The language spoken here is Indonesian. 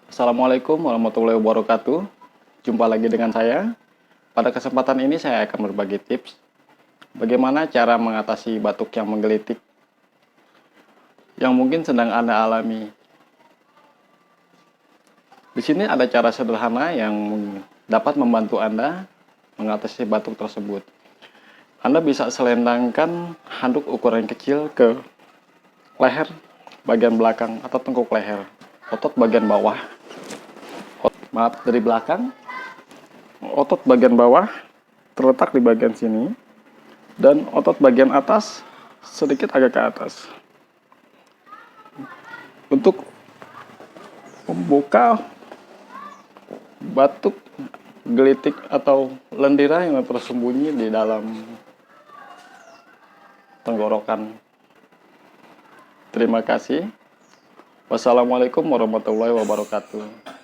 Assalamualaikum warahmatullahi wabarakatuh. Jumpa lagi dengan saya. Pada kesempatan ini saya akan berbagi tips bagaimana cara mengatasi batuk yang menggelitik yang mungkin sedang Anda alami. Di sini ada cara sederhana yang dapat membantu Anda mengatasi batuk tersebut. Anda bisa selendangkan handuk ukuran kecil ke leher bagian belakang atau tengkuk leher, otot bagian bawah. Dari belakang, otot bagian bawah terletak di bagian sini, dan otot bagian atas sedikit agak ke atas. Untuk membuka batuk, gelitik, atau lendirah yang tersembunyi di dalam tenggorokan. Terima kasih. Wassalamualaikum warahmatullahi wabarakatuh.